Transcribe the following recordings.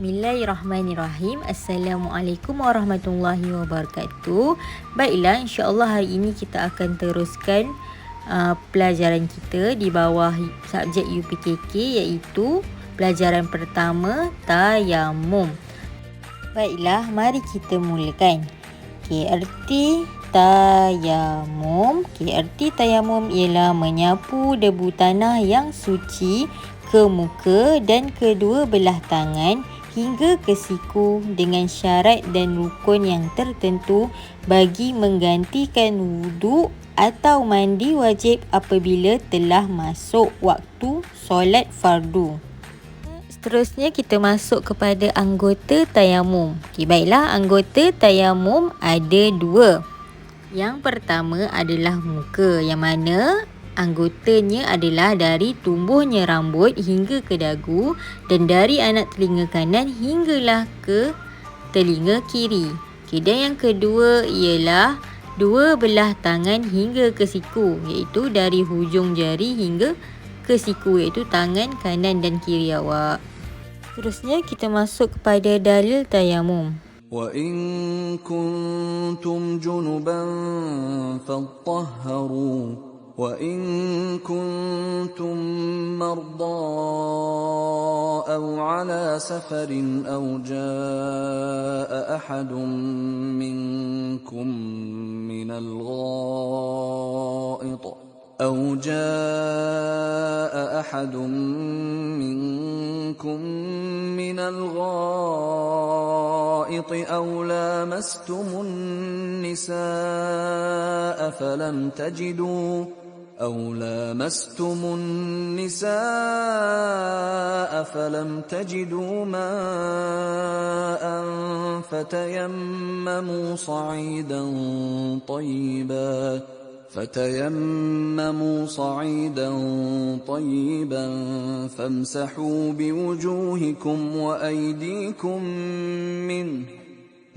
Bismillahirrahmanirrahim. Assalamualaikum warahmatullahi wabarakatuh. Baiklah, insya-Allah hari ini kita akan teruskan pelajaran kita di bawah subjek UPKK, iaitu pelajaran pertama tayamum. Baiklah, mari kita mulakan. Erti tayamum. Erti tayamum ialah menyapu debu tanah yang suci ke muka dan kedua belah tangan hingga ke siku dengan syarat dan rukun yang tertentu bagi menggantikan wuduk atau mandi wajib apabila telah masuk waktu solat fardu. Seterusnya kita masuk kepada anggota tayamum. Baiklah, anggota tayamum ada dua. Yang pertama adalah muka, yang mana anggotanya adalah dari tumbuhnya rambut hingga ke dagu dan dari anak telinga kanan hinggalah ke telinga kiri. Dan yang kedua ialah dua belah tangan hingga ke siku, iaitu dari hujung jari hingga ke siku, iaitu tangan kanan dan kiri awak. Seterusnya kita masuk kepada dalil tayamum. وَإِن كُنتُمْ جُنُبًا فَاطَّهَّرُوا وَإِن كُنتُم مَّرْضَىٰ أَوْ عَلَىٰ سَفَرٍ أَوْ جَاءَ أَحَدٌ مِّنكُم من الغائط أو لامستم النساء فلم تجدوا ماء فتيمموا صعيدا طيبا فامسحوا بوجوهكم وأيديكم منه.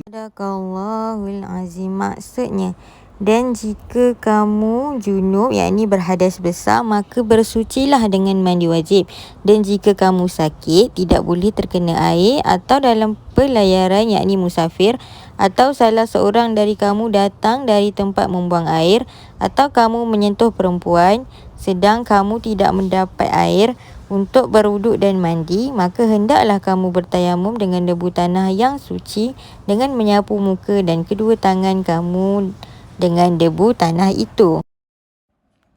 Sadaqallahul azim. Maksudnya, dan jika kamu junub, yakni berhadas besar, maka bersucilah dengan mandi wajib. Dan jika kamu sakit, tidak boleh terkena air, atau dalam pelayaran, yakni musafir, atau salah seorang dari kamu datang dari tempat membuang air, atau kamu menyentuh perempuan sedang kamu tidak mendapat air untuk berwuduk dan mandi, maka hendaklah kamu bertayamum dengan debu tanah yang suci dengan menyapu muka dan kedua tangan kamu dengan debu tanah itu.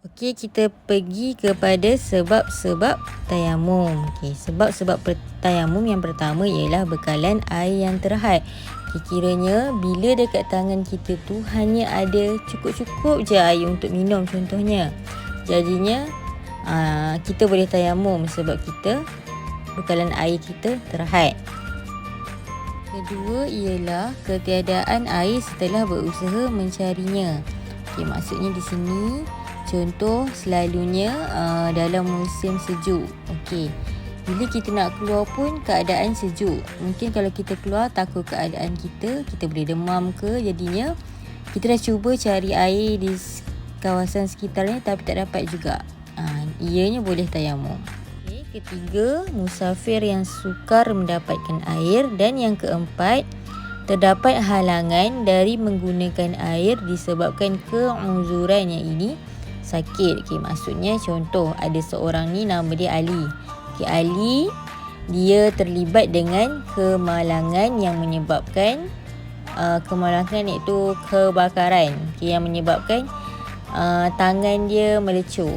Okey, kita pergi kepada sebab-sebab tayamum. Sebab-sebab tayamum yang pertama ialah bekalan air yang terhad. Kiranya bila dekat tangan kita tu hanya ada cukup-cukup je air untuk minum contohnya. Jadinya kita boleh tayamum sebab kita bekalan air kita terhad. Kedua ialah ketiadaan air setelah berusaha mencarinya. Maksudnya di sini contoh selalunya dalam musim sejuk. Bila kita nak keluar pun keadaan sejuk. Mungkin kalau kita keluar takut keadaan kita boleh demam ke, jadinya kita dah cuba cari air di kawasan sekitarnya tapi tak dapat juga. Ianya boleh tayamum. Ketiga, musafir yang sukar mendapatkan air. Dan yang keempat, terdapat halangan dari menggunakan air disebabkan keuzuran, yang ini sakit. Maksudnya contoh, ada seorang ni nama dia Ali. Ali dia terlibat dengan kemalangan yang menyebabkan kemalangan iaitu kebakaran, yang menyebabkan tangan dia melecur.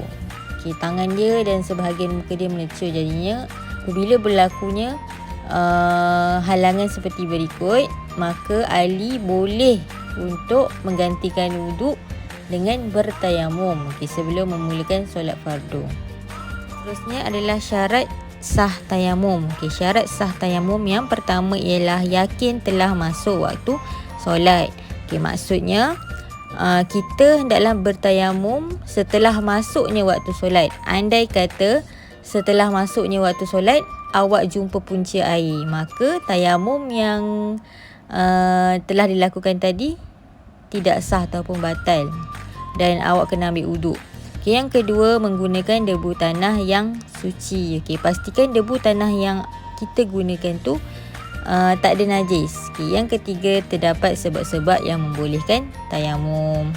Tangan dia dan sebahagian muka dia melecur. Jadinya apabila berlakunya halangan seperti berikut, maka Ali boleh untuk menggantikan wuduk dengan bertayamum sebelum memulakan solat fardu. Seterusnya adalah syarat sah tayamum. Syarat sah tayamum yang pertama ialah yakin telah masuk waktu solat. Maksudnya kita hendaklah bertayamum setelah masuknya waktu solat. Andai kata setelah masuknya waktu solat awak jumpa punca air, maka tayamum yang telah dilakukan tadi tidak sah ataupun batal dan awak kena ambil wuduk. Yang kedua, menggunakan debu tanah yang suci. Pastikan debu tanah yang kita gunakan tu tak ada najis. Okay, yang ketiga, terdapat sebab-sebab yang membolehkan tayamum.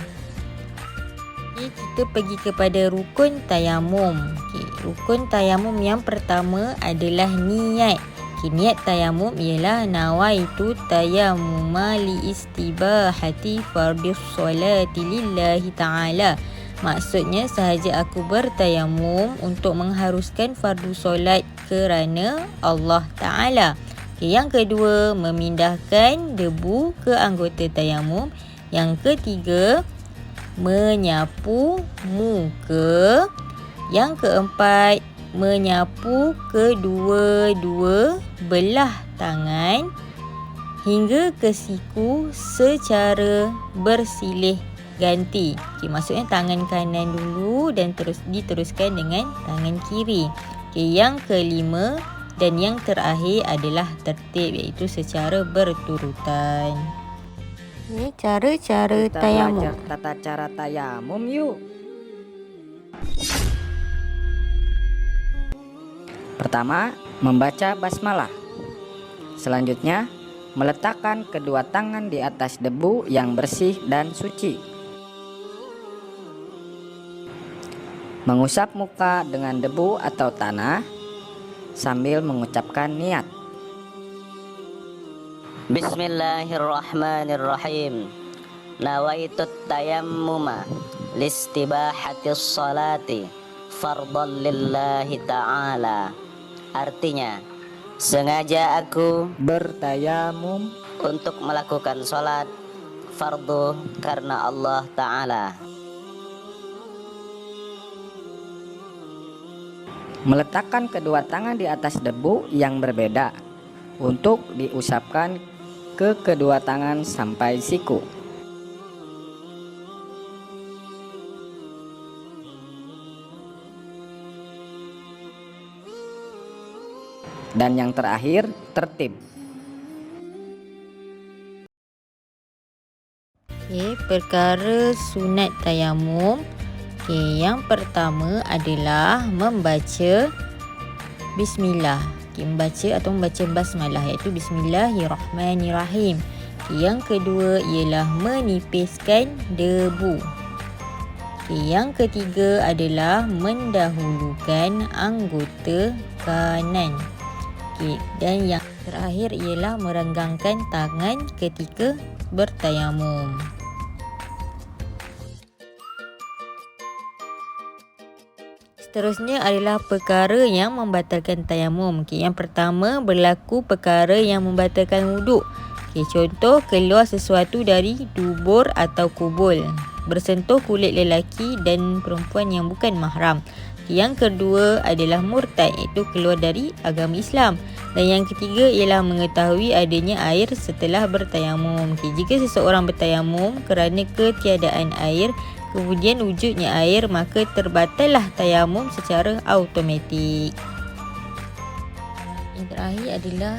Okay, kita pergi kepada rukun tayamum. Okay, rukun tayamum yang pertama adalah niat. Okay, niat tayamum ialah nawaitu tayammuma li istibahati fardhis solati lillahi ta'ala. Maksudnya sahaja aku bertayamum untuk mengharuskan fardu solat kerana Allah Ta'ala. Okay, yang kedua, memindahkan debu ke anggota tayamum. Yang ketiga, menyapu muka. Yang keempat, menyapu kedua-dua belah tangan hingga ke siku secara bersilih ganti. Okay, maksudnya tangan kanan dulu dan diteruskan dengan tangan kiri. Okay, yang kelima dan yang terakhir adalah tertib, iaitu secara berturutan. Ini cara-cara tayamum. Kita belajar tata cara tayamum yuk. Pertama, membaca basmalah. Selanjutnya, meletakkan kedua tangan di atas debu yang bersih dan suci. Mengusap muka dengan debu atau tanah sambil mengucapkan niat. Bismillahirrahmanirrahim. Nawaitut tayammuma listibahatis salati fardhan lillahi ta'ala. Artinya, sengaja aku Bertayamum untuk melakukan salat fardu karena Allah Ta'ala. meletakkan kedua tangan di atas debu yang berbeda untuk diusapkan ke kedua tangan sampai siku. Dan yang terakhir, tertib. Okay, perkara sunat tayamum. Okay, yang pertama adalah membaca bismillah. Okay, membaca basmalah, iaitu bismillahirrahmanirrahim. Okay, yang kedua ialah menipiskan debu. Okay, yang ketiga adalah mendahulukan anggota kanan. Okay, dan yang terakhir ialah merenggangkan tangan ketika bertayamum. Seterusnya adalah perkara yang membatalkan tayamum. Okay, yang pertama, berlaku perkara yang membatalkan wuduk. Okay, contoh, keluar sesuatu dari dubur atau kubul, bersentuh kulit lelaki dan perempuan yang bukan mahram. Okay, yang kedua adalah murtad, iaitu keluar dari agama Islam. Dan yang ketiga ialah mengetahui adanya air setelah bertayamum. Okay, jika seseorang bertayamum kerana ketiadaan air, kemudian wujudnya air, maka terbatallah tayamum secara automatik. Yang terakhir adalah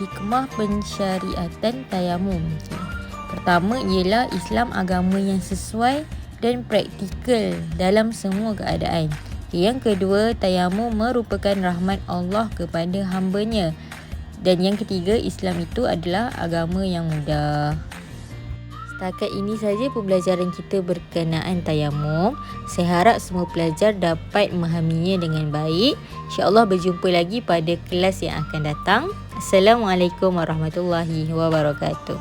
hikmah pensyariatan tayamum. Okay. Pertama ialah Islam agama yang sesuai dan praktikal dalam semua keadaan. Okay. Yang kedua, tayamum merupakan rahmat Allah kepada hamba-Nya. Dan yang ketiga, Islam itu adalah agama yang mudah. Setakat ini saja pembelajaran kita berkenaan tayamum. Saya harap semua pelajar dapat memahaminya dengan baik. InsyaAllah berjumpa lagi pada kelas yang akan datang. Assalamualaikum warahmatullahi wabarakatuh.